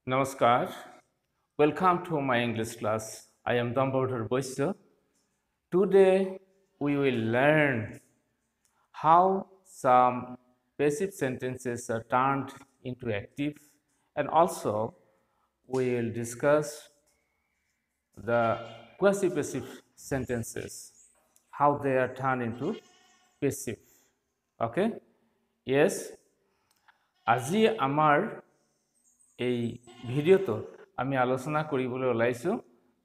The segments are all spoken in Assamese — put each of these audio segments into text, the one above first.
Namaskar. Welcome to my English class. I am Dambodhar Boisya. Today we will learn how some passive sentences are turned into active, and also we will discuss the quasi-passive sentences, how they are turned into passive. Okay? Yes. আজি আমাৰ এই ভিডিঅ'টোত আমি আলোচনা কৰিবলৈ ওলাইছো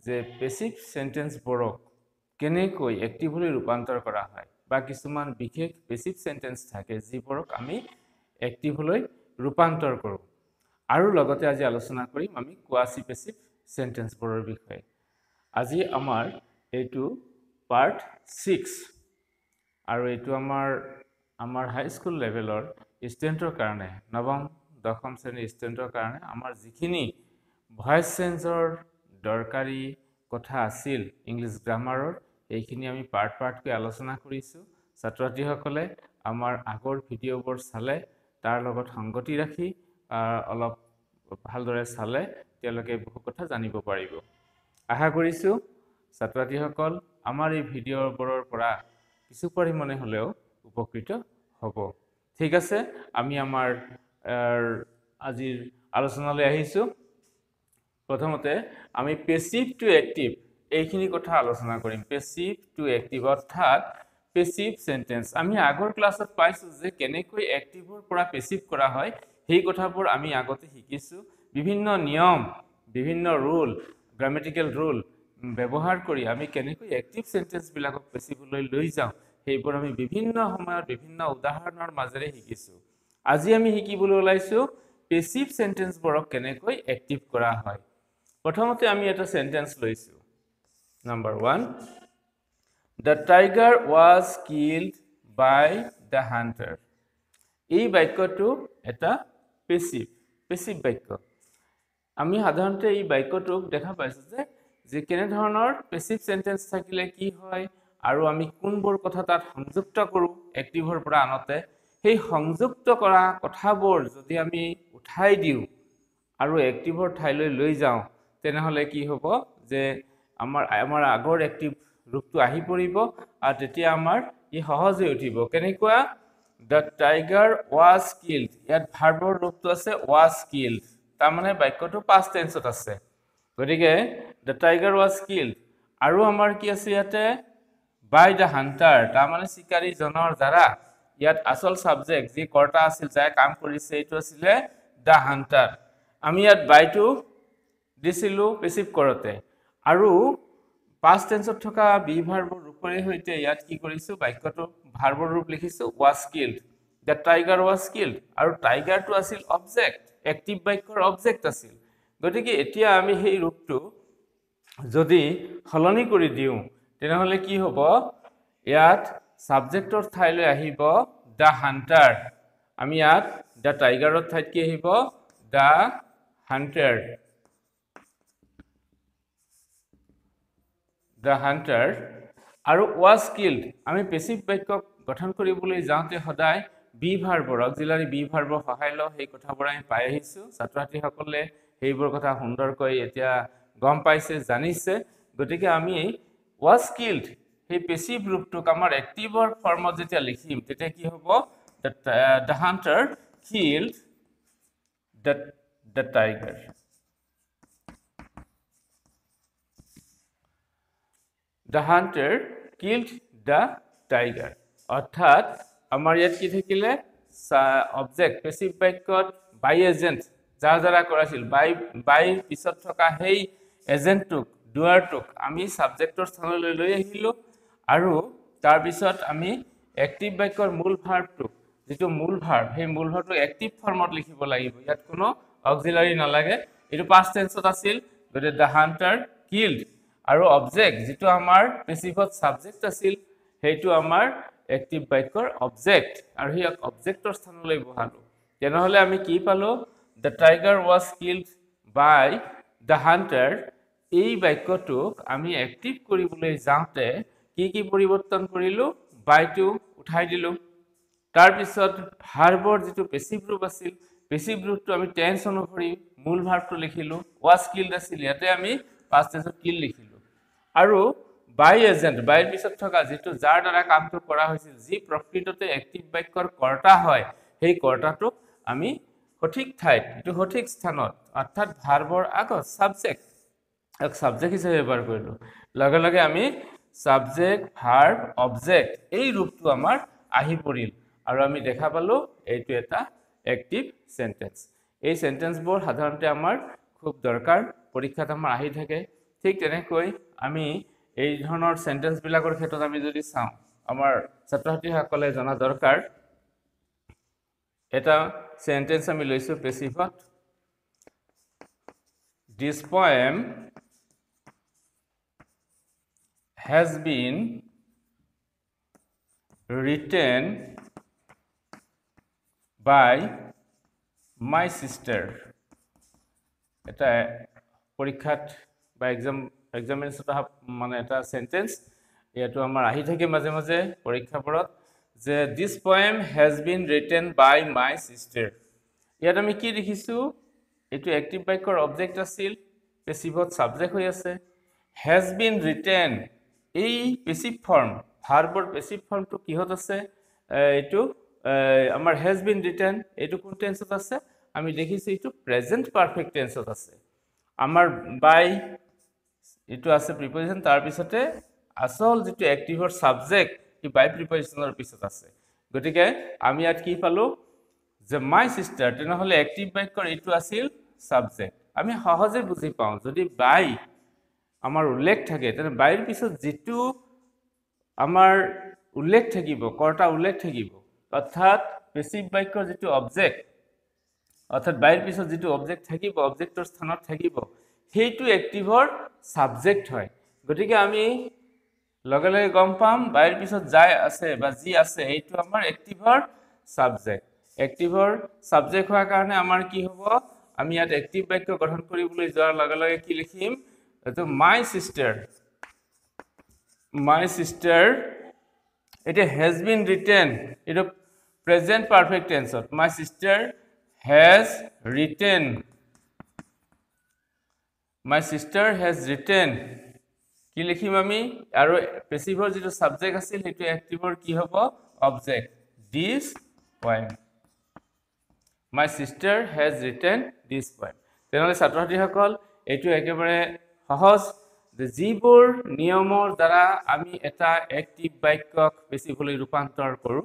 যে পেসিভ সেন্টেন্সবোৰক কেনেকৈ এক্টিভলি ৰূপান্তৰ কৰা হয় বা কিছুমান বিশেষ পেসিভ সেন্টেন্স থাকে যিবোৰক আমি এক্টিভলি ৰূপান্তৰ কৰো আৰু লগতে আজি আলোচনা কৰিম আমি কোয়াসি পেসিভ সেন্টেন্সবোৰৰ বিষয়ে আজি আমাৰ এইটো পাৰ্ট 6 আৰু এইটো আমাৰ হাই স্কুল লেভেলৰ ষ্টুডেন্টৰ কাৰণে নৱম দশম শ্ৰেণীৰ ষ্টুডেন্টৰ কাৰণে আমাৰ যিখিনি ভয়েস চেঞ্জৰ দৰকাৰী কথা আছিল ইংলিশ গ্ৰামাৰৰ এইখিনি আমি পাৰ্ট আলোচনা কৰিছো ছাত্ৰছাত্ৰীসকলে আমাৰ আগৰ ভিডিঅ'বোৰ চালে তাৰ লগত সংগতি ৰাখি অলপ ভালদৰে চালে তেওঁলোকে বহু কথা জানিব পাৰিব আশা কৰিছো ছাত্ৰছাত্ৰীসকল আমাৰ এই ভিডিঅ'বোৰৰ পৰা কিছু পৰিমাণে হলেও উপকৃত হ'ব ঠিক আছে আমি আমাৰ আজিৰ আলোচনালৈ আহিছো প্ৰথমতে আমি পেসিভ টু অ্যাক্টিভ এইখিনি কথা আলোচনা কৰিম পেসিভ টু অ্যাক্টিভ অৰ্থাৎ পেসিভ সেন্টেন্স আমি আগৰ ক্লাছত পাইছো যে কেনেকৈ অ্যাক্টিভৰ পৰা পেসিভ কৰা হয় সেই কথাবোৰ আমি আগতে শিকিছো বিভিন্ন নিয়ম বিভিন্ন ৰুল গ্ৰামাটিক্যাল ৰুল ব্যৱহাৰ কৰি আমি কেনেকৈ অ্যাক্টিভ সেন্টেন্স বিলাকক পেসিভলৈ লৈ যাওঁ সেইবোৰ আমি বিভিন্ন সময়ত বিভিন্ন উদাহৰণৰ মাজেৰে শিকিছো আজি আমি শিকিবলৈ ওলাইছো পেসিভ সেন্টেন্সবোৰক কেনেকৈ অ্যাক্টিভ কৰা হয় প্ৰথমতে আমি এটা সেন্টেন্স লৈছো number 1 The tiger was killed by the hunter এই বাক্যটো এটা পেসিভ বাক্য আমি সাধাৰণতে এই বাক্যটোক দেখা পাইছো যে কেনে ধৰণৰ পেসিভ সেন্টেন্স থাকিলে কি হয় আৰু আমি কোনবোৰ কথা তাত সংযুক্ত কৰো এক্টিভৰ পৰা আনতে সেই সংযুক্ত কৰা কথাবোৰ যদি আমি উঠাই দিও আৰু এক্টিভৰ ঠাইলৈ লৈ যাওঁ তেনেহলে কি হ'ব যে আমাৰ আগৰ এক্টিভ ৰূপটো আহি পৰিব আৰু তেতিয়া আমাৰ ই সহজ হৈ উঠিব কেনেকুৱা The tiger was killed ইয়াত ভাৰ্বৰ ৰূপটো আছে was killed তাৰ মানে বাক্যটো past tenseত আছে গতিকে the tiger was killed আৰু আমাৰ কি আছে ইয়াতে by the hunter তাৰ মানে শিকাৰী জনৰ দ্বাৰা ইয়াত আসল সাবজেক্ট যি কৰ্তা আছিল যাই কাম কৰিছে এইটো আছিল the hunter আমি ইয়াত by টো দিছিলো পেসিভ কৰতে আৰু past tenseত থকা be ভাৰ্বৰ ৰূপৰে হৈতে ইয়াত কি কৰিছো বাক্যটো ভাৰ্বৰ ৰূপ লিখিছো was killed the tiger was killed আৰু tiger টো আছিল অবজেক্ট এক্টিভ বাক্যৰ অবজেক্ট আছিল গতিকে এতিয়া আমি সেই ৰূপটো যদি হলনি কৰি দিও তেনেহলে কি হ'ব ইয়াত সাবজেক্টৰ ঠাইলৈ আহিব the hunter আমি ইয়াত the tiger ৰ ঠাইত কি আহিব the hunter আৰু was killed আমি পেসিভ বাক্য গঠন কৰিবলৈ যাওঁতে সদায় be ভাৰ্বৰ অক্সিলাৰি be ভাৰ্বৰ সহায় লওঁ সেই কথাবোৰ আমি পাই আহিছো ছাত্ৰছাত্ৰীসকলে সেইবোৰ কথা সুন্দৰকৈ এতিয়া গম পাইছে জানিছে গতিকে আমি was killed সেই পেসিভ ৰূপটোক আমাৰ এক্টিভৰ ফৰ্মত যেতিয়া লিখিম তেতিয়া কি হ'ব the hunter killed the tiger The hunter killed the tiger অৰ্থাৎ আমাৰ ইয়াত কি থাকিলে অবজেক্ট পেসিভ বাক্যত বাই এজেন্ট যাৰ দ্বাৰা কৰাছিল বাই পিছত থকা সেই এজেন্টটোক ডুয়াৰটোক আমি সাবজেক্টৰ স্থানলৈ লৈ আহিলো আৰু তাৰ পিছত আমি এক্টিভ বাক্যৰ মূল ভাৰ্বটোক যেটো মূল ভাৰ্ব সেই মূল ভাৰ্বটো এক্টিভ ফৰ্মত লিখিব লাগিব ইয়াত কোনো অক্সিলাৰি নালাগে এটো পাস্ট টেন্সত আছিল গতে the hunter killed আৰু অবজেক্ট যেটো আমাৰ পেসিভত সাবজেক্ট আছিল হেইটো আমাৰ এক্টিভ বাক্যৰ অবজেক্ট আৰু হিয়া অবজেক্টৰ স্থানলৈ বহালো তেনেহলে আমি কি পালো the tiger was killed by the hunter এই বাক্যটোক আমি এক্টিভ কৰিবলৈ যাওঁতে কি পৰিৱৰ্তন কৰিলো by টো উঠাই দিলো তাৰ পিছত ভাৰ্বৰ যেটো পেসিভ ৰূপ আছিল পেসিভ ৰূপটো আমি টেন্স অনুসৰি মূল ভাৰ্বটো লিখিলো was killed আছিল ইয়াতে আমি past tense kill লিখিলো আৰু by agent বাইৰ পিছত থকা যেটো যাৰ দ্বাৰা কামটো কৰা হৈছিল যি প্ৰকৃততে এক্টিভ বাক্যৰ কৰ্তা হয় সেই কৰ্তাটোক আমি সঠিক ঠাইত এটো সঠিক স্থানত অৰ্থাৎ ভাৰ্বৰ আগত সাবজেক্ট এক সাবজেক্ট হিচাপে ব্যৱহাৰ কৰিলো লগে লগে আমি সাবজেক্ট ভাৰ্ব অবজেক্ট এই ৰূপটো আমাৰ আহি পৰিল আৰু আমি দেখা পালো এইটো এটা এক্টিভ সেন্টেন্স এই সেন্টেন্সবোৰ সাধাৰণতে আমাৰ খুব দৰকাৰ পৰীক্ষাত আমাৰ আহি থাকে ঠিক তেনেকৈ আমি এই ধৰণৰ সেন্টেন্স বিলাকৰ ক্ষেত্ৰত আমি যদি চাওঁ আমাৰ ছাত্ৰ-ছাত্ৰীসকলে জনা দৰকাৰ এটা সেন্টেন্স আমি লৈছো পেসিভত This poem has been written by my sister. এটা পৰীক্ষাত বা এক্সামিনেশনত মানে এটা সেন্টেন্স এটো আমাৰ আহি থাকে মাজে মাজে পৰীক্ষাবোৰত যে this poem has been written by my sister. ইয়াত আমি কি দেখিছো এটো এক্টিভ বাক্যৰ অবজেক্ট আছিল পেসিভত সাবজেক্ট হৈ আছে has been written এই পেসিভ ফর্ম ভাৰ্বৰ পেসিভ ফৰ্মটো কিহত আছে এটো আমাৰ has been written এটো কোন টেন্সত আছে আমি দেখিছো এটো প্ৰেজেন্ট পাৰফেক্ট টেন্সত আছে আমাৰ by এটো আছে প্ৰিপজিশন তাৰ পিছতে আসল যেটো এক্টিভৰ সাবজেক্ট কি by প্ৰিপজিশনৰ পিছত আছে গতিকে আমি ইয়াত কি পালো যে my sister তেনেহলে এক্টিভ বাক্যৰ এটো আছিল সাবজেক্ট আমি সহজে বুজি পাওঁ যদি by আমাৰ উল্লেখ থাকে তেনে বাইৰ পিছত যেটো আমাৰ উল্লেখ থাকিব কৰ্তা উল্লেখ থাকিব অৰ্থাৎ পেসিভ বাক্যৰ যেটো অবজেক্ট অৰ্থাৎ বাইৰ পিছত যেটো অবজেক্ট থাকিব অবজেক্টৰ স্থানত থাকিব হেইটো এক্টিভৰ সাবজেক্ট হয় গতিকে আমি লগে লগে গম পাম বাইৰ পিছত যায় আছে বা জি আছে এইটো আমাৰ এক্টিভৰ সাবজেক্ট এক্টিভৰ সাবজেক্ট হোৱাৰ কাৰণে আমাৰ কি হ'ব আমি ইয়াত এক্টিভ বাক্য গঠন কৰিবলৈ যোৱাৰ লগে লগে কি লিখিম So my sister it has been written it a present perfect tense my sister has written কি লিখিম আমি আৰু পেসিভৰ যেটো সাবজেক্ট আছিল হেতু এক্টিভৰ কি হ'ব object this poem my sister has written this poem তেনেহলে ছাত্ৰ-ছাত্ৰীসকল এটো একেবাৰে সহজ যে যিবোৰ নিয়মৰ দ্বাৰা আমি এটা এক্টিভ বাক্যক পেসিভলৈ ৰূপান্তৰ কৰো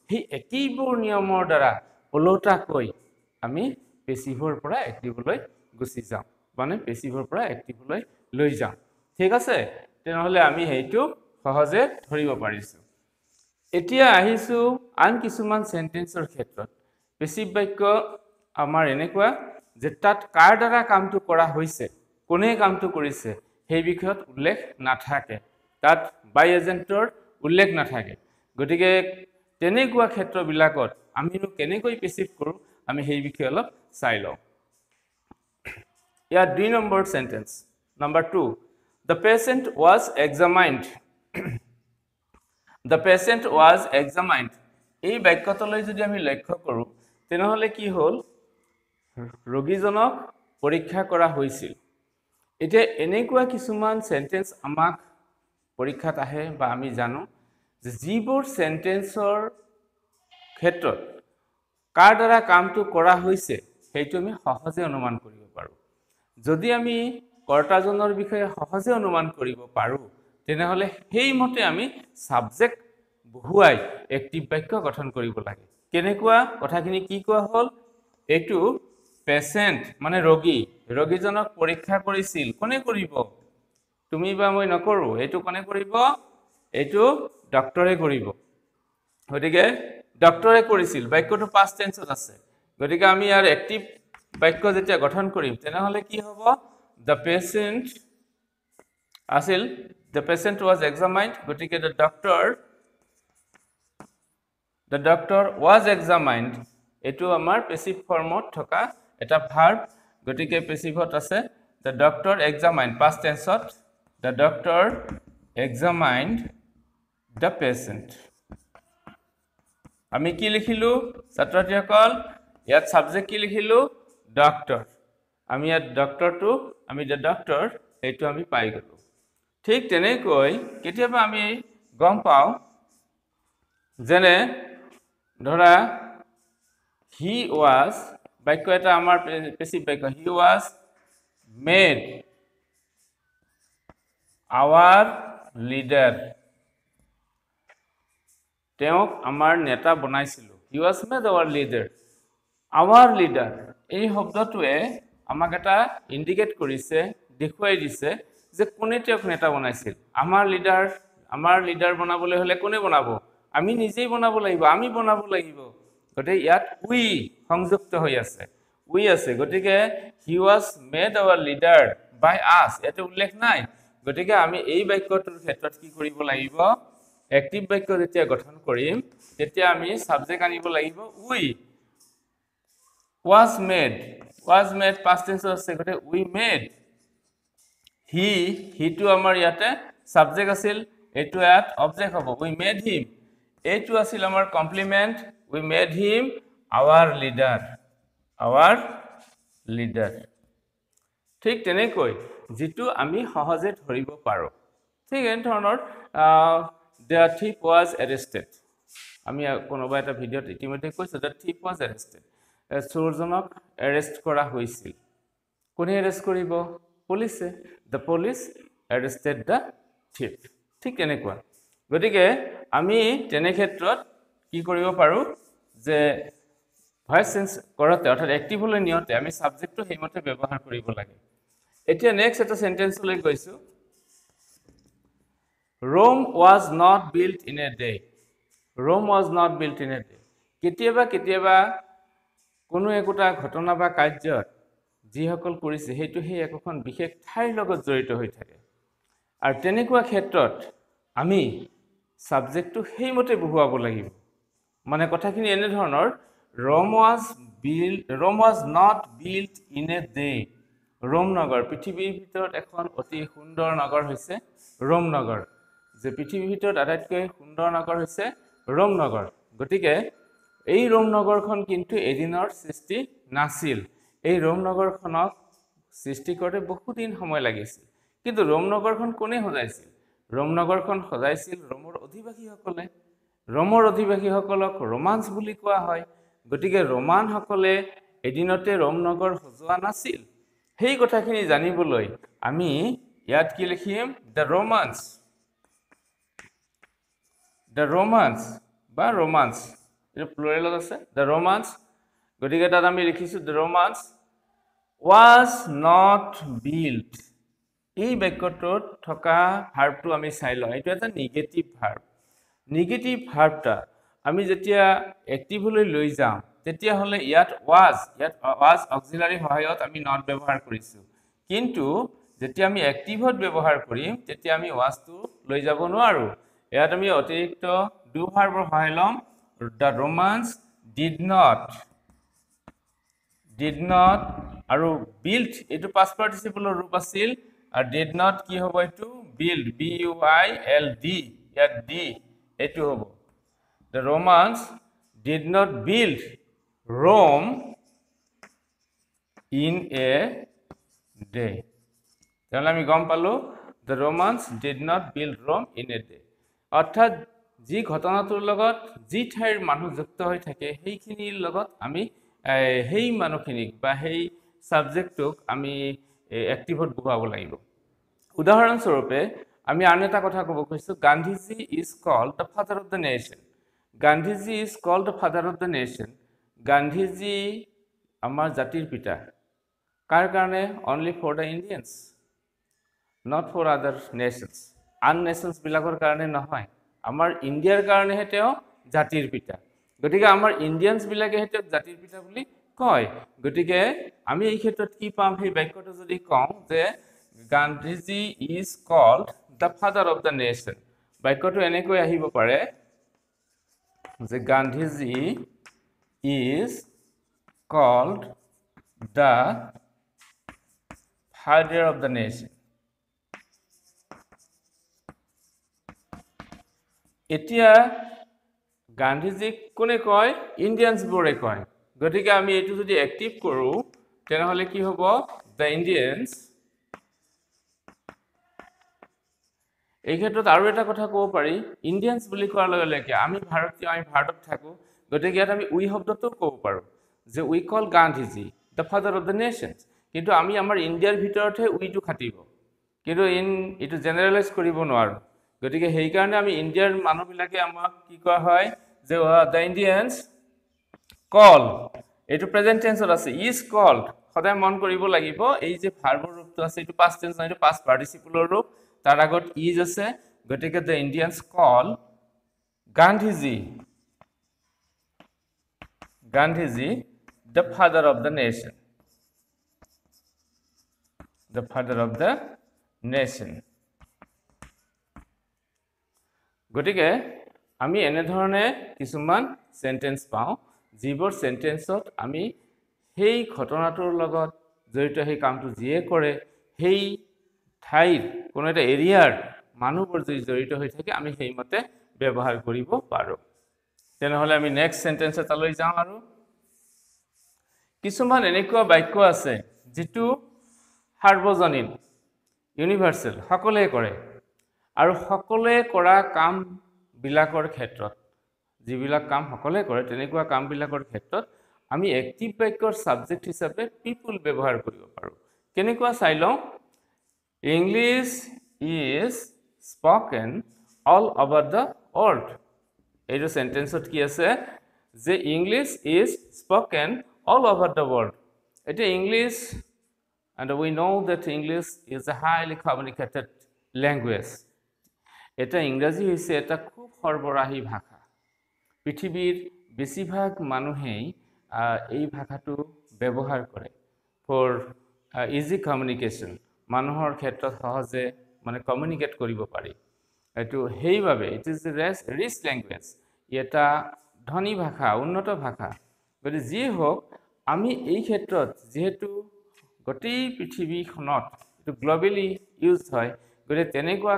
সেই একেইবোৰ নিয়মৰ দ্বাৰা ওলোটাকৈ আমি পেসিভৰ পৰা এক্টিভলৈ গুচি যাওঁ মানে পেসিভৰ পৰা এক্টিভলৈ লৈ যাওঁ ঠিক আছে তেনেহলে আমি হেইটো সহজে ধৰিব পাৰিছো এতিয়া আহিছো আন কিছুমান সেন্টেন্সৰ ক্ষেত্ৰত পেসিভ বাক্য আমাৰ এনেকুৱা যে তাত কাৰ দ্বাৰা কামটো কৰা হৈছে কোনে কামটো কৰিছে সেই বিষয়ত উল্লেখ নাথাকে তাত বাই এজেন্টৰ উল্লেখ নাথাকে গতিকে তেনেকুৱা ক্ষেত্ৰবিলাকত আমিনো কেনেকৈ পেসিভ কৰো আমি সেই বিষয়ে অলপ চাই লওঁ ইয়াত 2 number sentence number 2 the patient was examined এই বাক্যতলৈ যদি আমি লক্ষ্য কৰো তেনেহলে কি হ'ল ৰোগীজনক পৰীক্ষা কৰা হৈছিল এটা এনেকুৱা কিছুমান সেন্টেন্স আমাক পৰীক্ষাত আহে বা আমি জানো যে যিবোৰ সেন্টেন্সৰ ক্ষেত্ৰত কাৰ দ্বাৰা কামটো কৰা হৈছে সেইটো আমি সহজে অনুমান কৰিব পাৰো যদি আমি কৰ্তাজনৰ বিষয়ে সহজে অনুমান কৰিব পাৰো তেনেহলে সেই মতে আমি সাবজেক্ট বহুৱাই এক্টিভ বাক্য গঠন কৰিব লাগে কেনেকুৱা কথাখিনি কি কোৱা হ'ল এটো পেশেন্ট মানে ৰোগীজনক পৰীক্ষা কৰিছিল কোনে কৰিব তুমি বা মই নকৰো এটো কোনে কৰিব এটো ডক্টৰে কৰিব গতিকে ডক্টৰে কৰিছিল বাক্যটো পাস্ট টেন্সত আছে গতিকে আমি ইয়াৰ এক্টিভ বাক্য যেতিয়া গঠন কৰিম তেনেহলে কি হ'ব the patient was examined গতিকে the doctor was examined এটো আমাৰ পেসিভ ফৰ্মত থকা এটা ভার্ব গতিকে পেসিভত আছে the doctor examined past tenseত the doctor examined the patient আমি কি লিখিলো ছাত্ৰসকল ইয়াত সাবজেক্ট কি লিখিলো ডক্টৰ আমি ইয়াত ডক্টৰটো আমি দ্য ডক্টৰ এইটো আমি পাই গলো ঠিক তেনেকৈ কেতিয়াবা আমি গম পাও যেনে ধৰা he was বাক্য এটা আমাৰ পেসিভ বাক্য he was made our leader তেওঁক আমাৰ নেতা বনাইছিল he was made our leader এই শব্দটোৱে আমাক এটা ইন্ডিকেট কৰিছে দেখুৱাই দিছে যে কোনে তেওঁক নেতা বনাইছিল আমাৰ লিডাৰ বনাবলৈ হলে কোনে বনাব আমি নিজেই বনাব লাগিব আমি বনাব লাগিব গতে ইয়াত উই সংযুক্ত হৈ আছে উই আছে গতিকে he was made our leader by us এটো উল্লেখ নাই গতিকে আমি এই বাক্যটোৰ ক্ষেত্ৰত কি কৰিব লাগিব এক্টিভ বাক্য যেতিয়া গঠন কৰিম তেতিয়া আমি সাবজেক্ট আনিব লাগিব উই was made past tense আছে গতে we made he to আমাৰ ইয়াতে সাবজেক্ট আছিল এটো ইয়াত অবজেক্ট হ'ব we made him এটো আছিল আমাৰ complement we made him our leader ঠিক তেনেকৈ যেটো আমি সহজে ধৰিব পাৰো ঠিক এই ধৰণৰ the thief was arrested আমি কোনোবা এটা ভিডিওত ইতিমধ্যে কৈছো the thief was arrested চোৰজনক এৰেষ্ট কৰা হৈছিল কোনে এৰেষ্ট কৰিব পুলিচে the police arrested the thief ঠিক তেনেকুৱা গতিকে আমি তেনে ক্ষেত্ৰত কি কৰিব পাৰো যে ভয়েস চেঞ্জ কৰতে অৰ্থাৎ এক্টিভলৈ নিয়তে আমি সাবজেক্টটো হেমতে ব্যৱহাৰ কৰিব লাগে এতিয়া নেক্সট এটা সেন্টেন্স লৈ গৈছো Rome was not built in a day কেতিয়াবা কোনো একোটা ঘটনা বা কাৰ্যত যিসকল কৰিছে হেতু হে একখন বিশেষ ঠাইৰ লগত জড়িত হৈ থাকে আৰু তেনেকুৱা ক্ষেত্ৰত আমি সাবজেক্টটো হেইমতে বহুৱাব লাগিব মানে কথাখিনি এনে ধৰণৰ Rome was not built in a day Rome নগৰ পৃথিৱীৰ ভিতৰত এখন অতি সুন্দৰ নগৰ হৈছে Rome নগৰ যে পৃথিৱীৰ ভিতৰত আটাইতকৈ সুন্দৰ নগৰ হৈছে Rome নগৰ গতিকে এই Rome নগৰখন কিন্তু এদিনৰ সৃষ্টি নাছিল এই Rome নগৰখনক সৃষ্টি কৰোতে বহু দিন সময় লাগিছিল কিন্তু Rome নগৰখন কোনে সজাইছিল Rome নগৰখন সজাইছিল Romeৰ অধিবাসীসকলক ৰোমান্স বুলি কোৱা হয় গতিকে ৰোমান সকলে এদিনতে Rome নগৰ সজোৱা নাছিল সেই কথাখিনি জানিবলৈ আমি ইয়াত কি লিখিম the romance বা romance এটা প্লুৰেলত আছে the romance গতিকে তাত আমি লিখিছো the romance was not built এই বাক্যটোত থকা ভাৰ্বটো আমি চাই লওঁ এটা এটা নেগেটিভ ভাৰ্বটা আমি যেতিয়া এক্টিভলৈ লৈ যাম তেতিয়া হলে ইয়াত was অক্সিলাৰি সহায়ত আমি not ব্যৱহাৰ কৰিছো কিন্তু যেতিয়া আমি এক্টিভত ব্যৱহাৰ কৰিম তেতিয়া আমি was টো লৈ যাব নোৱাৰো ইয়াত আমি অতিৰিক্ত do ভাৰ্বৰ সহায় লম the romance did not আৰু built এটো past participle ৰূপ আছিল আৰু did not কি হ'ব এটো build b u i l d ইয়াত d এটো হ'ব the romance did not build Rome in a day তাহলে আমি গম পালো the romance did not build Rome in a day অৰ্থাৎ যি ঘটনাটোৰ লগত যি ঠাইৰ মানুহ যুক্ত হৈ থাকে সেইখিনিৰ লগত আমি হেই মানুহখিনিক বা হেই সাবজেক্টক আমি এক্টিভত বহুৱাব লাগিব উদাহৰণ স্বৰূপে আমি আন এটা কথা ক'ব কৈছো Gandhiji is called the father of the nation Gandhiji আমাৰ জাতিৰ পিতা কাৰ কাৰণে only for the Indians not for other nations nations বিলাকৰ কাৰণে নহয় আমাৰ ইন্ডিয়াৰ কাৰণে হেতেও জাতিৰ পিতা গতিকে আমাৰ ইন্ডিয়ানস বিলাকে হেতেও জাতিৰ পিতা বুলি কয় গতিকে আমি এই ক্ষেত্ৰত কি পাম সেই বাক্যটো যদি কওঁ যে Gandhiji is called the father of the nation বাক্যটো এনেকৈ আহিব পাৰে যে Gandhiji is called the father of the nation এতিয়া গান্ধীজি কোনে কয় ইন্ডিয়ানস বোৰে কয় গতিকে আমি এইটো যদি এক্টিভ কৰোঁ তেনেহ'লে কি হ'ব দ্য ইণ্ডিয়ানছ এই ক্ষেত্ৰত আৰু এটা কথা ক'ব পাৰি ইণ্ডিয়ানছ বুলি কোৱাৰ লগে লগে আমি ভাৰতীয় আমি ভাৰতত থাকোঁ গতিকে ইয়াত আমি উই শব্দটোও ক'ব পাৰোঁ যে we call Gandhiji the father of the nations কিন্তু আমি আমাৰ ইণ্ডিয়াৰ ভিতৰতহে উইটো খাটিব কিন্তু এইটো জেনেৰেলাইজ কৰিব নোৱাৰোঁ গতিকে সেইকাৰণে আমি ইণ্ডিয়াৰ মানুহবিলাকে আমাক কি কোৱা হয় যে দ্য ইণ্ডিয়ানছ কল এইটো প্ৰেজেণ্ট টেন্সত আছে ইজ কল্ড সদায় মন কৰিব লাগিব এই যে ভাৰ্বৰ ৰূপটো আছে এইটো পাষ্ট টেন্স নহয় এইটো পাষ্ট পাৰ্টিচিপলৰ ৰূপ তাৰ আগত ইজ আছে গতিকে the Indians call Gandhiji the father of the nation গতিকে আমি এনেধৰণে কিছুমান সেন্টেন্স পাওঁ যিবোৰ সেন্টেন্সত আমি সেই ঘটনাটোৰ লগত জড়িত সেই কামটো যিয়ে কৰে সেই ঠাইৰ কোনো এটা এৰিয়াৰ মানুহবোৰ যদি জড়িত হৈ থাকে আমি সেইমতে ব্যৱহাৰ কৰিব পাৰোঁ তেনেহ'লে আমি নেক্সট সেন্টেন্স এটালৈ যাওঁ আৰু কিছুমান এনেকুৱা বাক্য আছে যেটো সাৰ্বজনীন ইউনিভাৰ্সেল সকলোৱে কৰে আৰু সকলোৱে কৰা কাম বিলাকৰ ক্ষেত্ৰত যিবিলাক কাম সকলোৱে কৰে তেনেকুৱা কাম বিলাকৰ ক্ষেত্ৰত আমি এক্টিভ বাক্যৰ সাবজেক্ট হিচাপে পিপল ব্যৱহাৰ কৰিব পাৰোঁ কেনেকুৱা চাই লওঁ English is spoken all over the world এইটো সেন্টেন্সত কি আছে যে English is spoken all over the world এটা English and we know that English is a highly communicated language এটা ইংৰাজী হৈছে এটা খুব সৰ্বৰাহী ভাষা পৃথিৱীৰ বেছিভাগ মানুহেই এই ভাষাটো ব্যৱহাৰ কৰে for easy communication মানুহৰ ক্ষেত্ৰত সহজে মানে কমিউনিকেট কৰিব পাৰি এটো হেইভাবে it is a rich language এটা ধনী ভাষা উন্নত ভাষা গতি যি হোক আমি এই ক্ষেত্ৰত যেহেতু গোটেই পৃথিৱীখনত এটো গ্লোবালি ইউজ হয় গতি তেনেকুৱা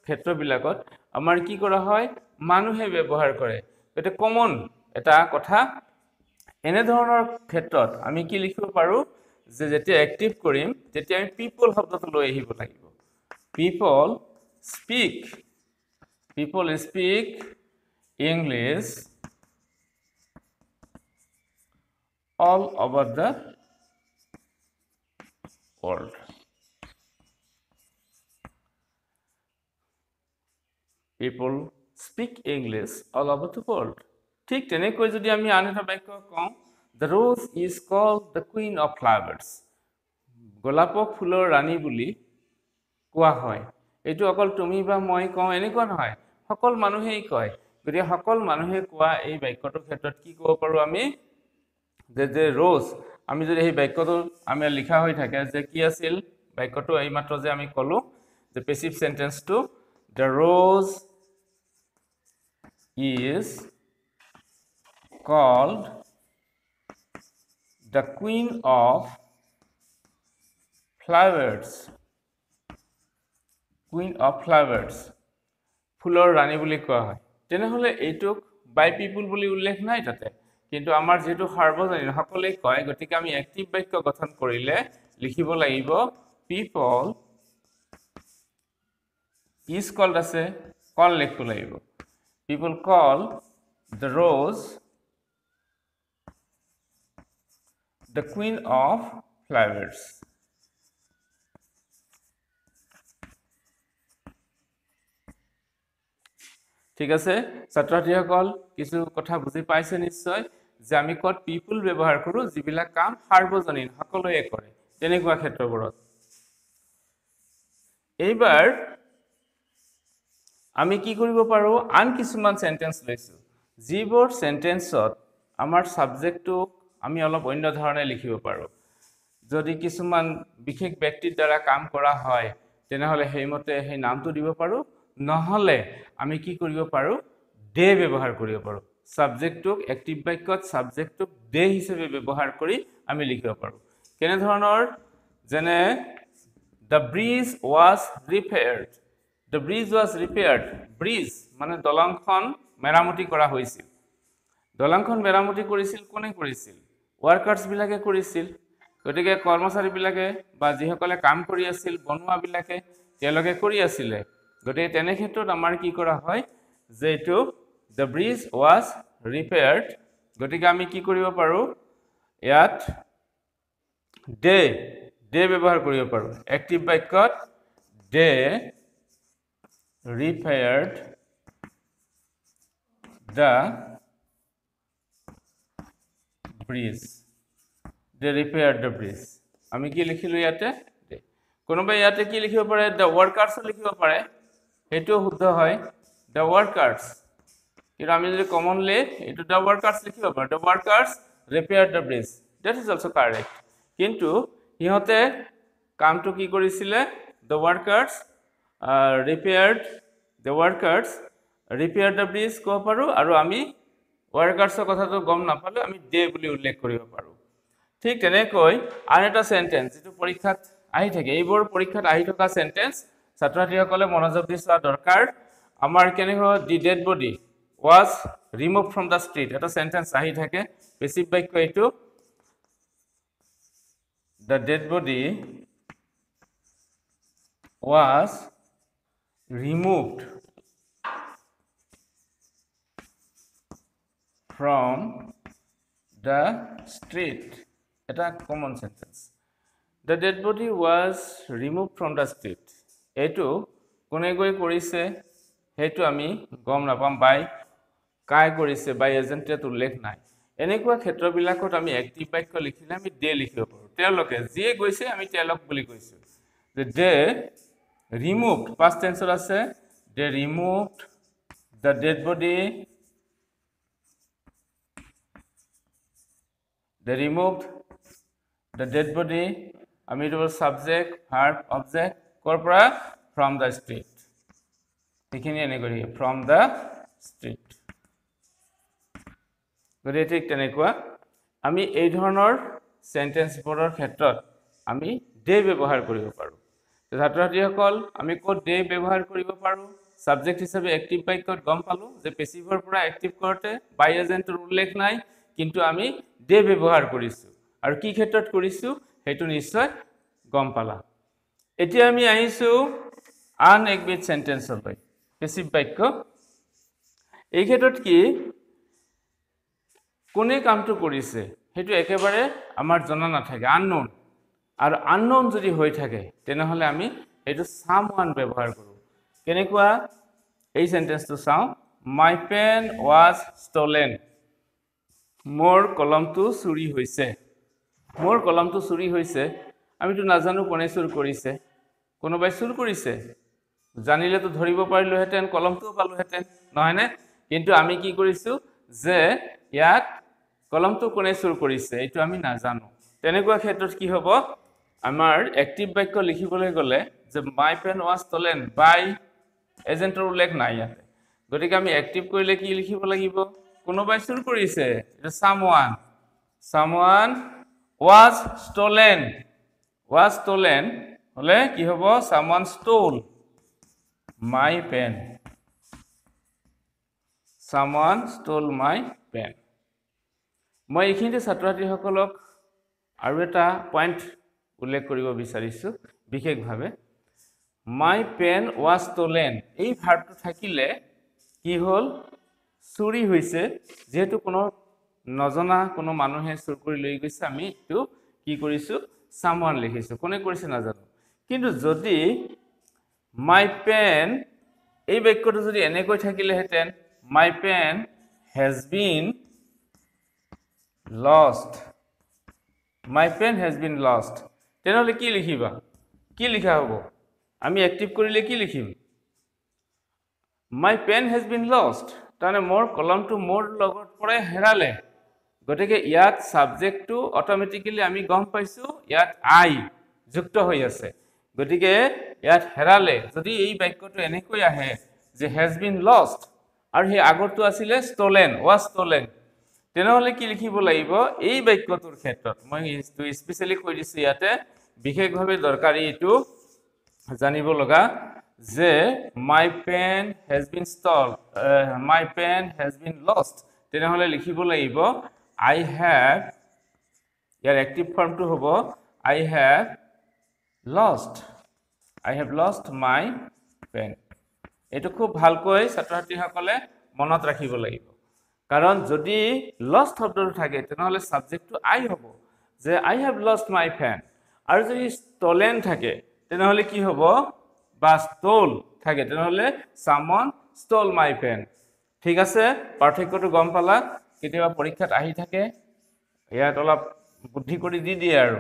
ক্ষেত্ৰবিলাকত আমাৰ কি কৰা হয় মানুহে ব্যৱহাৰ কৰে এটা কমন এটা কথা এনে ধৰণৰ ক্ষেত্ৰত আমি কি লিখিব পাৰো যে যেতিয়া এক্টিভ কৰিম তেতিয়া আমি পিপল শব্দটো লৈ আহিব লাগিব পিপল speak English all over the world people speak English all over the world ঠিক তেনেকৈ যদি আমি আন এটা বাক্য কওঁ the rose is called the queen of flowers গোলাপক ফুলৰ ৰাণী বুলি কোৱা হয় এইটো অকল তুমি বা মই কওঁ এনেকুৱা নহয় সকল মানুহেই কয় গতিকে সকল মানুহে কোৱা এই বাক্যটোৰ ক্ষেত্ৰত কি ক'ব পাৰো আমি যে rose আমি যদি এই বাক্যটো আমি লিখা হৈ থাকে যে কি আছিল বাক্যটো এই মাত্ৰ যে আমি কলো যে passive সেন্টেন্সটো the rose is called the queen of flowers ফুলৰ ৰাণী বুলি কোৱা হয় তেনেহলে এইটোক বাই পিপল বুলি উল্লেখ নাই তাতে কিন্তু আমাৰ যেটো সাৰ্বজনীন সকলোৱে কয় গতিকে আমি এক্টিভ বাক্য গঠন কৰিলে লিখিব লাগিব people is called আছে call লিখিব লাগিব people call the rose the queen of flowers ঠিক আছে ছাত্ৰছাত্ৰীসকল কিছু কথা বুজি পাইছে নিশ্চয় যে আমি কত পিপল ব্যৱহাৰ কৰো যিবিলাক কাম সাৰ্বজনীন সকলোৱে কৰে তেনেকুৱা ক্ষেত্ৰবোৰত এইবাৰ আমি কি কৰিব পাৰো আন কিছুমান সেন্টেন্স লৈছো যিবোৰ সেন্টেন্সত আমাৰ সাবজেক্টটো আমি অলপ অন্য ধৰণে লিখিব পাৰো যদি কিছুমান বিশেষ ব্যক্তিৰ দ্বাৰা কাম কৰা হয় তেনেহলে হেইমতে হেই নামটো দিব পাৰো নহলে আমি কি কৰিব পাৰো দে ব্যৱহাৰ কৰিব পাৰো সাবজেক্টক এক্টিভ বাক্যত সাবজেক্টক দে হিচাপে ব্যৱহাৰ কৰি আমি লিখিব পাৰো কেনে ধৰণৰ যেনে the bridge was repaired bridge মানে দলংখন মেৰামতি কৰা হৈছিল দলংখন মেৰামতি কৰিছিল কোনে কৰিছিল ওয়াৰ্কাৰ্স বিলাকে কৰিছিল গতিকে কৰ্মচাৰী বিলাকে বা যিসকলে কাম কৰি আছিল বনুৱা বিলাকে তেওঁলোকে কৰি আছিল গতিকে তেনে ক্ষেত্ৰত আমাৰ কি কৰা হয় যে এটো the bridge was repaired গতিকে আমি কি কৰিব পাৰো ইয়াত they ব্যৱহাৰ কৰিব পাৰো এক্টিভ বাক্যত they repaired the bridge they repaired the bridge আমি কি লিখিলো ইয়াতে কোনোবা ইয়াতে কি লিখিব পাৰে the workers লিখিব পাৰে এটো শুদ্ধ হয় the workers কিন্তু আমি যদি কমনলি এটো the workers লিখিব পাৰো the workers repaired the bridge that is also correct কিন্তু ইহতে কামটো কি কৰিছিল the workers repaired the bridge কো পাৰো আৰু আমি ওয়াৰ্কাৰ্সৰ কথাটো গম নাপালে আমি দে বুলি উল্লেখ কৰিব পাৰো ঠিক তেনেকৈ আন এটা সেন্টেন্স যেটো পৰীক্ষাত আহি থাকে এইবোৰ পৰীক্ষাত আহি থকা সেন্টেন্স ছাত্ৰছাত্ৰীসকলে মনোযোগ দি চোৱা দৰকাৰ আমাৰ কেনেকৈ the dead body was removed from the street এটা সেন্টেন্স আহি থাকে পেসিভ বাক্য এটো the dead body was removed from the street এটা common sentence the dead body was removed from the street এটো কোনে গৈ কৰিছে হেতু আমি গম নাপাম বাই কাই কৰিছে বাই এজেন্টে উল্লেখ নাই এনেকুৱা ক্ষেত্ৰবিলাকত আমি এক্টিভ বাক্য লিখিলে আমি দে লিখিব পাৰো তেওঁলোকে যিয়ে গৈছে আমি তেওঁলোক বুলি কৈছো যে দে removed past tense আছে they removed the dead body they removed the dead body আমি এটো সাবজেক্ট ভার্ব অবজেক্ট কৰপৰা from the street এখানে এনে কৰি from the street গৰে ঠিক তেনেকুৱা আমি এই ধৰণৰ সেন্টেন্স বোৰৰ ক্ষেত্ৰত আমি দে ব্যৱহাৰ কৰিব পাৰো ছাত্ৰছাত্ৰীসকল আমি কোড দে ব্যৱহাৰ কৰিব পাৰো সাবজেক্ট হিচাপে এক্টিভ বাক্যত গম পালো যে পেসিভৰ পৰা এক্টিভ কৰতে বাই এজেন্টৰ উল্লেখ নাই কিন্তু আমি দে ব্যৱহাৰ কৰিছো আৰু কি ক্ষেত্ৰত কৰিছো হেতু নিশ্চয় গম পালা এতিয়া আমি আহিছো আন একবিধ সেন্টেন্সলৈ পেসিভ বাক্য এই ক্ষেত্ৰত কি কোনে কামটো কৰিছে হেতু একেবাৰে আমাৰ জনা নাথাকে আননোন আৰু আননোন যদি হৈ থাকে তেনেহলে আমি এটো someone ব্যৱহাৰ কৰো কেনেকুৱা এই সেন্টেন্সটো চাও my pen was stolen মোৰ কলমটো চুৰি হৈছে আমি তো নাজানো কোনে চুৰ কৰিছে কোনোবাই চুৰ কৰিছে জানিলে তো ধৰিব পাৰিলো হেতেন কলমটো পালো হেতেন নহয় নে কিন্তু আমি কি কৰিছো যে ইয়াত কলমটো কোনে চুৰ কৰিছে এটো আমি নাজানো তেনেকুৱা ক্ষেত্ৰত কি হ'ব আমাৰ এক্টিভ বাক্য লিখিবলৈ গলে যে my pen was stolen by এজেন্টৰ উল্লেখ নাই ইয়াতে গতিকে আমি এক্টিভ কৰিলে কি লিখিব লাগিব কোনোবাই চুৰ কৰিছে এটা someone was stolen হলে কি হ'ব someone stole my pen মই এইখিনিতে ছাত্ৰছাত্ৰীসকলক আৰু এটা পইণ্ট উল্লেখ কৰিব বিচাৰিছো বিশেষভাৱে my pen was stolen এই ভাৰ্বটো থাকিলে কি হল চুৰি হৈছে যেহেতু কোনো নজনা কোনো মানুহে চুৰ কৰি লৈ গৈছে আমি তো কি কৰিছো someone লিখিছো কোনে কৰিছে নাজানো কিন্তু যদি my pen এই বাক্যটো যদি এনেকৈ থাকিলে হেতেন my pen has been lost তেনেহলে কি লিখিবা কি লিখা হ'ব আমি এক্টিভ কৰিলে কি লিখিম my pen has been lost তানে মোৰ কলমটো মোৰ লগত পৰে হেৰালে গতিকে ইয়াত সাবজেক্টটো অটোমেটিক্যালি আমি গম পাইছো ইয়াত আই যুক্ত হৈ আছে গতিকে ইয়াত হেৰালে যদি এই বাক্যটো এনেকৈ আহে যে has been lost আৰু হে আগৰটো আছিল was stolen তেনেহলে কি লিখিব লাগিব এই বাক্যটোৰ ক্ষেত্ৰত মই ইটো স্পেশালি কৈ দিছো ইয়াতে বিশেষভাৱে দৰকাৰী এটো জানিব লগা যে my pen has been lost তেনেহলে লিখিব লাগিব I have ইয়াৰ এক্টিভ ফৰ্মটো হ'ব I have lost my pen. এইটো খুব ভালকৈ ছাত্ৰ-ছাত্ৰীসকলে মনত ৰাখিব লাগিব কাৰণ যদি lost শব্দটো থাকে তেনেহলে সাবজেক্টটো I হ'ব যে I have lost my pen আৰু যদি stolen থাকে তেনেহলে কি হ'ব বা stole থাকে তেনেহলে someone stole my pen. ঠিক আছে পাৰ্থক্যটো গম পালা কেতিয়াবা পৰীক্ষাত আহি থাকে ইয়াত অলপ বুদ্ধি কৰি দি দিয়ে আৰু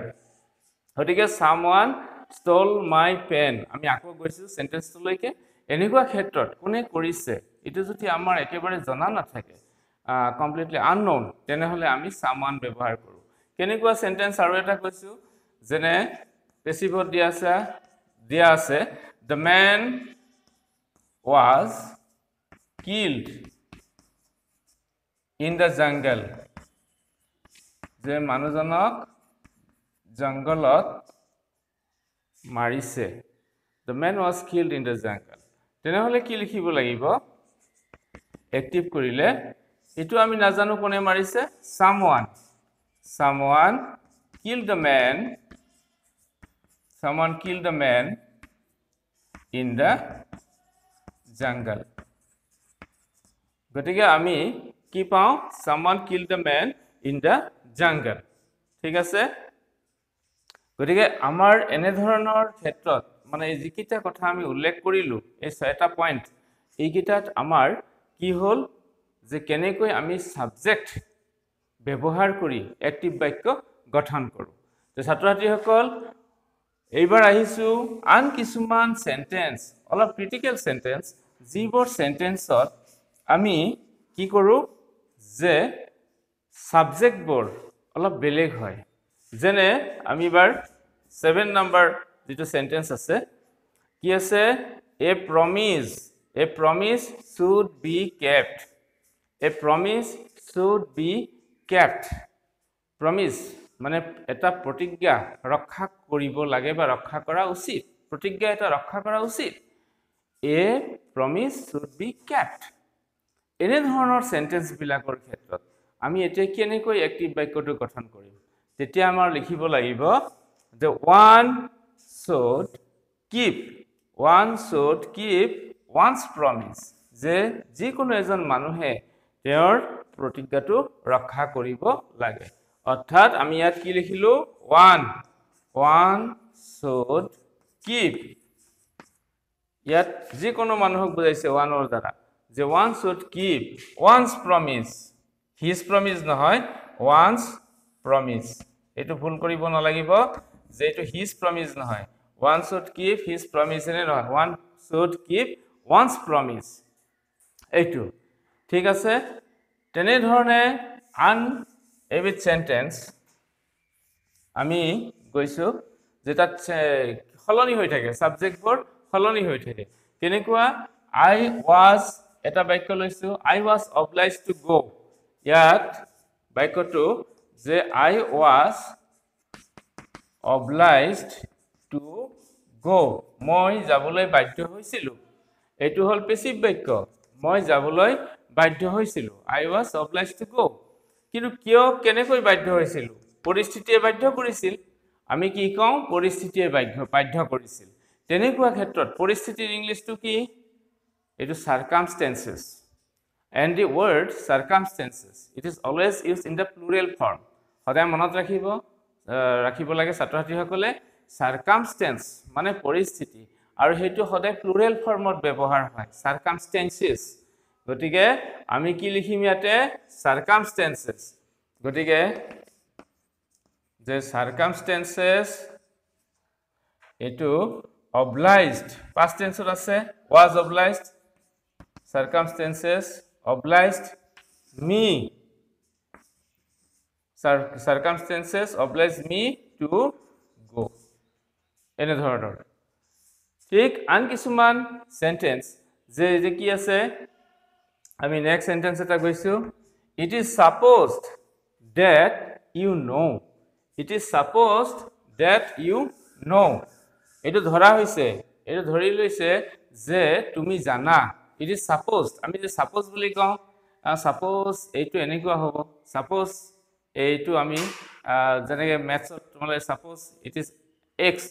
গতিকে someone stole my pen আমি আকৌ গৈছো সেন্টেন্সটোলৈকে এনেকুৱা ক্ষেত্ৰত কোনে কৰিছে এটো যদি আমাৰ একেবাৰে জনা নাথাকে কমপ্লিটলি unknown তেনেহলে আমি someone ব্যৱহাৰ কৰো কেনেকুৱা সেন্টেন্স আৰু এটা কৈছো যেনে পেছিভত দিয়া আছে the man was killed in the jungle যে মানুহজনক জংগলত মাৰিছে the man was killed in the jungle তেনেহলে কি লিখিব লাগিব এক্টিভ কৰিলে এটো আমি নাজানো কোনে মাৰিছে someone killed the man in the jungle গতিকে আমি কি পাও someone killed the man in the jungle ঠিক আছে গতিকে আমাৰ এনে ধৰণৰ ক্ষেত্ৰত মানে যিকিটা কথা আমি উল্লেখ কৰিলো এই ছয়টা পইণ্ট এইকিটাত আমাৰ কি হল যে কেনেকৈ আমি সাবজেক্ট ব্যৱহাৰ কৰি এক্টিভ বাক্য গঠন কৰো তো ছাত্ৰ-ছাত্ৰীসকল এইবাৰ আহিছো আন কিছুমান সেন্টেন্স অলপ ক্ৰিটিকেল সেন্টেন্স যিবোৰ সেন্টেন্সত আমি কি কৰো যে সাবজেক্টবোৰ অলপ বেলেগ হয় যেনে আমি এবাৰ 7 নম্বৰ যেটো সেন্টেন্স আছে কি আছে a promise should be kept promise মানে এটা প্ৰতিজ্ঞা ৰক্ষা কৰিব লাগে বা ৰক্ষা কৰা উচিত প্ৰতিজ্ঞা এটা ৰক্ষা কৰা উচিত a promise should be kept এনে ধৰণৰ সেন্টেন্স বিলাকৰ ক্ষেত্ৰত আমি এতিয়া কেনেকৈ এক্টিভ বাক্যটো গঠন কৰিম তেতিয়া আমাৰ লিখিব লাগিব the one should keep one's promise যে যিকোনো এজন মানুহে তেওঁৰ প্ৰতিজ্ঞাটো ৰক্ষা কৰিব লাগে অৰ্থাৎ আমি ইয়াত কি লিখিলো one should keep ইয়াত যিকোনো মানুহক বুজাইছে oneৰ দ্বাৰা যে one should keep one's promise his promise নহয় one's promise এটো ভুল কৰিব নালাগিব যে এটো his promise নহয় one should keep his promise নে নহয় one should keep one's promise এটো ঠিক আছে তেনে ধৰণে আন এবিট সেন্টেন্স আমি গৈছো যেটা খলনি হৈ থাকে সাবজেক্টবোৰ খলনি হৈ থাকে কেনেকুৱা I was এটা বাক্য লৈছো I was obliged to go ইয়াত বাক্যটো যে I was obliged to go মই যাবলৈ বাধ্য হৈছিলো এটো হল পেসিভ বাক্য মই যাবলৈ বাধ্য হৈছিলো I was obliged to go কিন্তু কিয় কেনেকৈ বাধ্য হৈছিলো পৰিস্থিতিয়ে বাধ্য কৰিছিল আমি কি কওঁ পৰিস্থিতিয়ে বাধ্য কৰিছিল তেনেকুৱা ক্ষেত্ৰত পৰিস্থিতিৰ ইংলিশটো কি এটো circumstances and the word circumstances it is always used in the plural form সদায় মনত ৰাখিব লাগে ছাত্ৰ-ছাত্ৰীসকলে circumstance মানে পৰিস্থিতি আৰু হেতু সদায় প্লুৰেল ফৰ্মত ব্যৱহাৰ হয় circumstances গতিকে আমি কি লিখিম ইয়াতে circumstances গতিকে যে circumstances এটো obliged past tense আছে was obliged circumstances obliged me to go এনে ধৰণৰ ঠিক আন কিছুমান সেন্টেন্স যে কি আছে আমি নেক্সট সেন্টেন্স এটা গৈছো it is supposed that you know এটো ধৰা হৈছে এটো ধৰি লৈছে যে তুমি জানা it is supposed আমি যে suppose বুলি কওঁ suppose এইটো এনেকুৱা হ'ব suppose এইটো আমি যেনেকৈ মেথছত তোমালোকে ছাপ'জ ইট ইজ এক্স,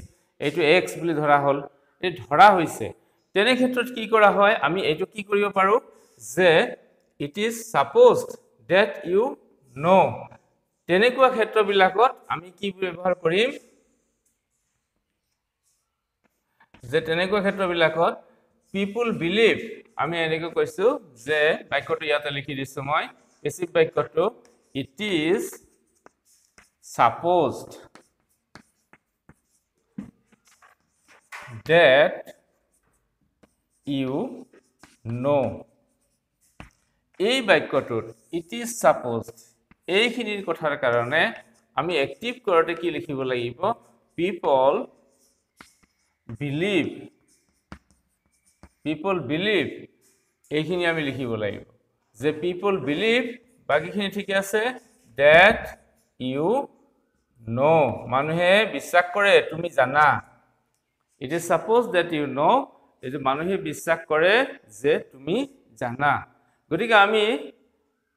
এইটো এক্স বুলি ধৰা হ'ল, এই ধৰা হৈছে, তেনে ক্ষেত্ৰত কি কৰা হয়, আমি এইটো কি কৰিব পাৰোঁ যে it is supposed that you know', তেনেকুৱা ক্ষেত্ৰবিলাকত আমি কি ব্যৱহাৰ কৰিম যে তেনেকুৱা ক্ষেত্ৰবিলাকত পিপুল বিলিভ, আমি এনেকৈ কৈছোঁ যে বাক্যটো ইয়াতে লিখি দিছোঁ মই, পেচিভ বাক্যটো it is supposed that you know, এই বাক্যটোত ইট ইজ সাপোজড এইখিনিৰ কথাৰ কাৰণে আমি এক্টিভ কৰোঁতে কি লিখিব লাগিব, পিপল বিলিভ, পিপল বিলিভ এইখিনি আমি লিখিব লাগিব যে পিপল বিলিভ, বাকীখিনি ঠিকে আছে, ডেট ইউ ন', মানুহে বিশ্বাস কৰে তুমি জানা, it is suppose that you know', এইটো মানুহে বিশ্বাস কৰে যে তুমি জানা। গতিকে আমি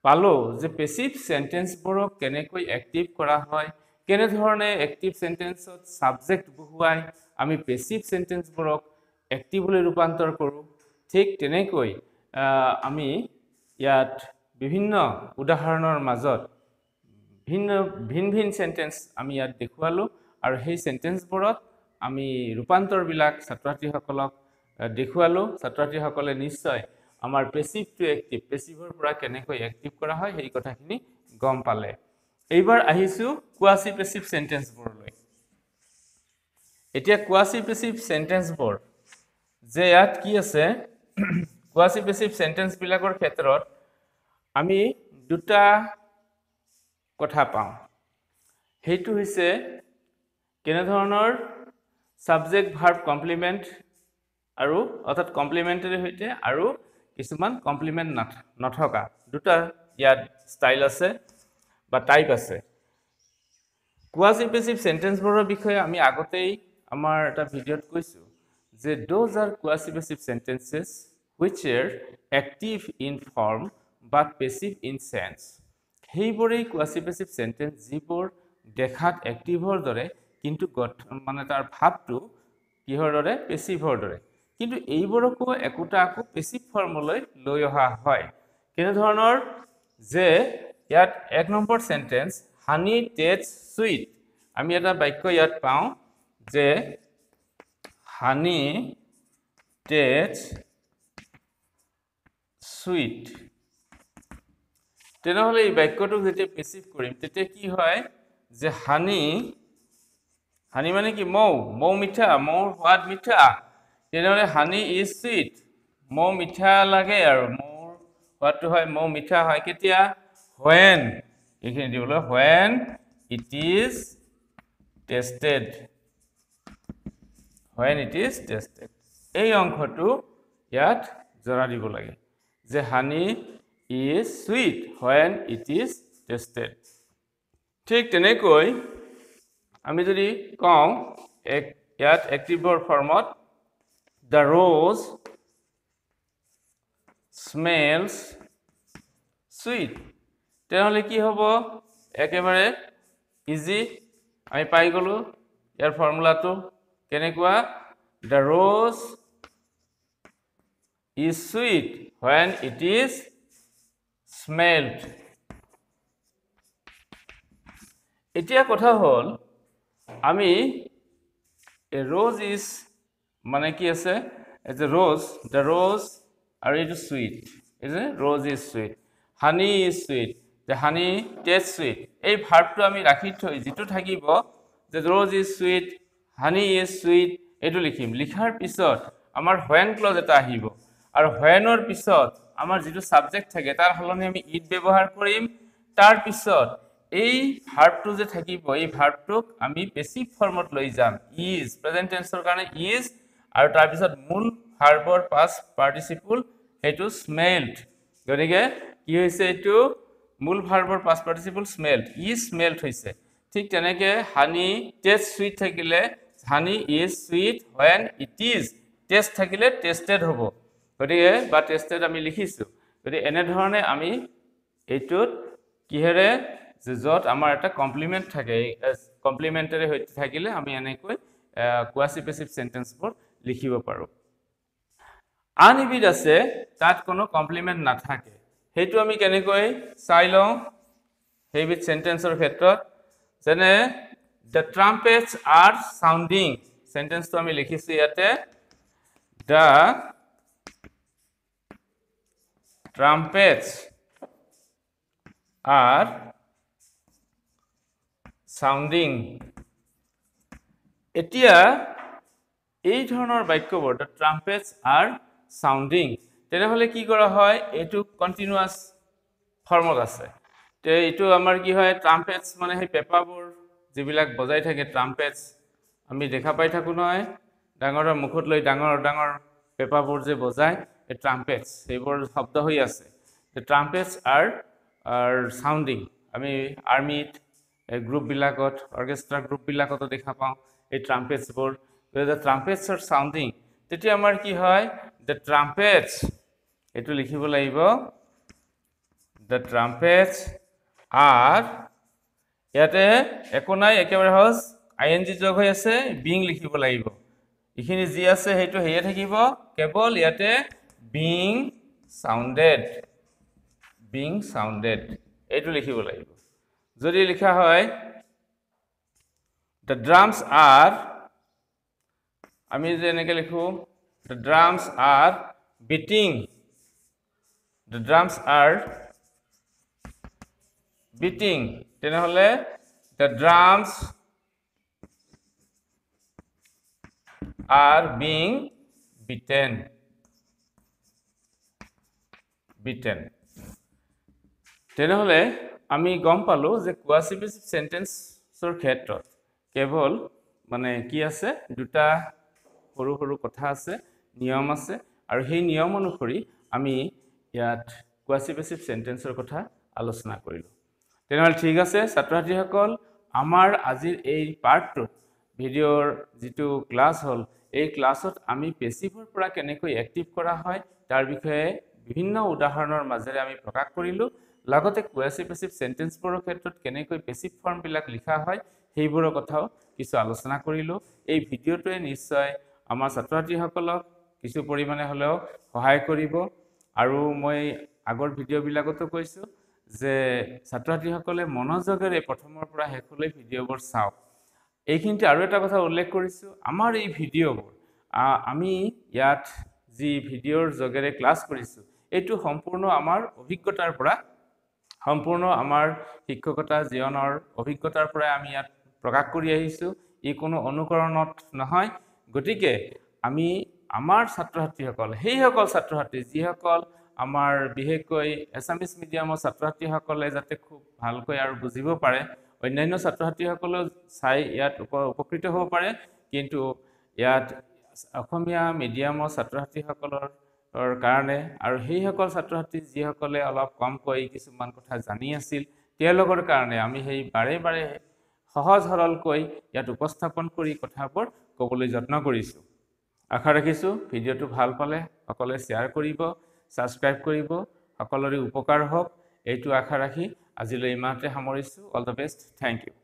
পালো যে পেচিভ সেন্টেন্সবোৰক কেনেকৈ এক্টিভ কৰা হয়, কেনেধৰণে এক্টিভ সেন্টেন্সত সাবজেক্ট বহুৱাই আমি পেচিভ সেন্টেন্সবোৰক এক্টিভলৈ ৰূপান্তৰ কৰোঁ। ঠিক তেনেকৈ আমি ইয়াত বিভিন্ন উদাহৰণৰ মাজত ভিন্ন ভিন সেন্টেন্স আমি ইয়াত দেখুৱালোঁ, আৰু সেই সেন্টেন্সবোৰত আমি ৰূপান্তৰবিলাক ছাত্ৰ-ছাত্ৰীসকলক দেখুৱালোঁ। ছাত্ৰ-ছাত্ৰীসকলে নিশ্চয় আমাৰ পেচিভ টু এক্টিভ, পেচিভৰ পৰা কেনেকৈ এক্টিভ কৰা হয় সেই কথাখিনি গম পালে। এইবাৰ আহিছোঁ কোৱাচি পেচিভ সেন্টেন্সবোৰলৈ। এতিয়া কোৱাচি পেচিভ সেন্টেন্সবোৰ যে ইয়াত কি আছে, কোৱাচি পেচিভ সেন্টেন্সবিলাকৰ ক্ষেত্ৰত আমি দুটা কথা পাওঁ, সেইটো হৈছে কেনেধৰণৰ সাবজেক্ট ভাৰ্ব কমপ্লিমেণ্ট, আৰু অৰ্থাৎ কমপ্লিমেণ্টাৰী সৈতে আৰু কিছুমান কমপ্লিমেণ্ট নথকা, দুটা ইয়াত ষ্টাইল আছে বা টাইপ আছে। কোৱাচি পেচিভ সেন্টেন্সবোৰৰ বিষয়ে আমি আগতেই আমাৰ এটা ভিডিঅ'ত কৈছোঁ যে those are quasi passive sentences which are active in form but passive in sense, সেইবোৰেই কোৱাচি পেচিভ সেন্টেন্স যিবোৰ দেখাত এক্টিভৰ দৰে কিন্তু মানে তাৰ ভাৱটো কিহৰ দৰে, পেচিভৰ দৰে, কিন্তু এইবোৰকো একোটা আকৌ পেচিভ ফৰ্মলৈ লৈ অহা হয়। কেনেধৰণৰ যে ইয়াত 1 নম্বৰ সেন্টেন্স হানি টেষ্ট সুইট, আমি এটা বাক্য ইয়াত পাওঁ যে হানি টেষ্ট সুইট, তেনেহ'লে এই বাক্যটোক যেতিয়া পেচিভ কৰিম তেতিয়া কি হয় যে হানি, হানি মানে কি মৌ, মৌ মিঠা, মৌৰ সোৱাদ মিঠা, তেনেহ'লে হানি ইজ সুইট, মৌ মিঠা লাগে আৰু মৌৰ সোৱাদটো হয়, মৌ মিঠা হয় কেতিয়া, when, এইখিনি দিবলৈ when it is tasted, when it is tasted, এই অংশটো ইয়াত জৰা দিব লাগে যে হানি is sweet when it is tasted। ঠিক তেনেকৈ আমি যদি কওঁ ইয়াত এক্টিভৰ ফৰ্মত the rose smells sweet, তেনেহ'লে কি হ'ব, একেবাৰে ইজি, আমি পাই গ'লোঁ ইয়াৰ ফৰ্মুলাটো কেনেকুৱা, the rose is sweet when it is smelled। এতিয়া কথা হ'ল আমি rose is মানে কি আছে, as a rose, the rose আৰু এইটো সুইট, এই যে rose is sweet, honey is sweet, the honey taste sweet, এই ভাৰ্বটো আমি ৰাখি থৈ যিটো থাকিব যে rose is sweet, honey is sweet, এইটো লিখিম। লিখাৰ পিছত আমাৰ হোৱেন ক্লজ এটা আহিব, আৰু হোৱেনৰ পিছত আমাৰ যিটো সাবজেক্ট থাকে তাৰ সলনি আমি ইট ব্যৱহাৰ কৰিম। তাৰ পিছত এই ভাৰ্বটো যে থাকিব, এই ভাৰ্বটোক আমি পেচিভ ফৰ্মত লৈ যাম, ইজ, প্ৰেজেন্ট টেন্সৰ কাৰণে ইজ, আৰু তাৰ পিছত মূল ভাৰ্বৰ পাষ্ট পাৰ্টিচিপল সেইটো স্মেল্ড, গতিকে কি হৈছে, এইটো মূল ভাৰ্বৰ পাষ্ট পাৰ্টিচিপল স্মেল্ড, ই স্মেল্ড হৈছে। ঠিক তেনেকে হানি টেষ্ট সুইট থাকিলে হানি is sweet when it is, test থাকিলে টেষ্টেড হ'ব, গতিকে বা টেষ্টেড আমি লিখিছোঁ। গতিকে এনেধৰণে আমি এইটোত কিহেৰে যে য'ত আমাৰ এটা কমপ্লিমেণ্ট থাকে কমপ্লিমেণ্টাৰী হৈ থাকিলে আমি এনেকৈ কোৱাচি পেচিভ চেণ্টেন্সবোৰ লিখিব পাৰোঁ আন এবিধ আছে তাত কোনো কমপ্লিমেণ্ট নাথাকে সেইটো আমি কেনেকৈ চাই লওঁ সেইবিধ চেণ্টেন্সৰ ক্ষেত্ৰত যেনে the trumpets are sounding চেণ্টেন্সটো আমি লিখিছো ইয়াতে the trumpets are sounding এতিয়া এই ধৰণৰ বাক্যবোৰ the trumpets are sounding তেনেহলে কি কৰা হয় এটো কন্টিনিউয়াস ফৰ্মত আছে তে এটো আমাৰ কি হয় trumpets মানে সেই পেপাবোৰ যিবিলাক বজাই থাকে trumpets আমি দেখা পাই থাকো নহয় ডাঙৰ মুখত লৈ ডাঙৰ ডাঙৰ পেপাবোৰ যে বজায় এই trumpets সেইবোৰ শব্দ হৈ আছে the trumpets are sounding আমি আৰ্মিত গ্ৰুপ বিলাকত অৰ্কেষ্ট্ৰা গ্ৰুপ বিলাকত দেখা পাওঁ এই trumpets বোৰ the trumpets are sounding তেতিয়া আমাৰ কি হয় the trumpets এটো লিখিব লাগিব the trumpets are ইয়াতে একো নাই একেবাৰে হস ing যোগ হৈ আছে being লিখিব লাগিব ইখিনি যি আছে হেটো হেয়া থাকিব কেৱল ইয়াতে being sounded এটো লিখিব লাগিব যদি লিখা হয় the drums are আমি যে এনেকে লিখো the drums are beating তেনেহলে the drums are being beaten তেনেহলে আমি গম পালো যে কোৱাচি পেচিভ সেন্টেন্সৰ ক্ষেত্ৰত কেৱল মানে কি আছে দুটা সৰু সৰু কথা আছে নিয়ম আছে আৰু সেই নিয়ম অনুসৰি আমি ইয়াত কোৱাচি পেচিভ সেন্টেন্সৰ কথা আলোচনা কৰিলো তেনেহলে ঠিক আছে ছাত্ৰছাত্ৰীসকল আমাৰ আজিৰ এই পাৰ্টটো ভিডিওৰ যেটো ক্লাস হল এই ক্লাছত আমি পেচিভৰ পৰা কেনেকৈ এক্টিভ কৰা হয় তাৰ বিষয়ে বিভিন্ন উদাহৰণৰ মাজেৰে আমি প্ৰকাশ কৰিলো লগতে কোৱাচি পেচিভ সেন্টেন্সবোৰৰ ক্ষেত্ৰত কেনেকৈ পেচিভ ফৰ্ম বিলাক লিখা হয় সেইবোৰৰ কথাও কিছু আলোচনা কৰিলো এই ভিডিওটোৱে নিশ্চয় আমাৰ ছাত্ৰছাত্ৰীসকলক কিছু পৰিমাণে হলেও সহায় কৰিব আৰু মই আগৰ ভিডিও বিলাকতো কৈছো যে ছাত্ৰছাত্ৰীসকলে মনোযোগেৰে প্ৰথমৰ পৰা শেষলৈ ভিডিওবোৰ চাওক এইখিনিতে আৰু এটা কথা উল্লেখ কৰিছো আমাৰ এই ভিডিওবোৰ আমি ইয়াত যি ভিডিওৰ যোগেৰে ক্লাস কৰিছো এটো সম্পূৰ্ণ আমাৰ অভিজ্ঞতাৰ পৰা সম্পূৰ্ণ আমাৰ শিক্ষকতা জীৱনৰ অভিজ্ঞতাৰ পৰা আমি ইয়াত প্ৰকাশ কৰি আহিছো ই কোনো অনুকৰণত নহয় গতিকে আমি আমাৰ ছাত্ৰছাত্ৰীসকল হেইসকল ছাত্ৰছাত্ৰী যিসকল আমাৰ বিশেষকৈ এছামিজ মিডিয়ামৰ ছাত্ৰছাত্ৰীসকলে যাতে খুব ভালকৈ আৰু বুজিব পাৰে অন্যান্য ছাত্ৰছাত্ৰীসকলে চাই ইয়াত উপকৃত হ'ব পাৰে কিন্তু ইয়াত অসমীয়া মিডিয়ামৰ ছাত্ৰছাত্ৰীসকলৰ কাৰণে আৰু হেইসকল ছাত্ৰছাত্ৰী যিসকলে অলপ কমকৈ কিছুমান কথা জানি আছিল তেওঁলোকৰ কাৰণে আমি হেই বাৰে বাৰে সহজ সৰলকৈ ইয়াত উপস্থাপন কৰি কথাবোৰ ক'বলৈ যত্ন কৰিছো আশা ৰাখিছো ভিডিওটো ভাল পালে সকলোৱে শেয়াৰ কৰিব সাবস্ক্ৰাইব কৰিব সকলোৰে উপকাৰ হওক এইটো আশা ৰাখি আজিলৈ ইমানতে সামৰিছো all the best thank U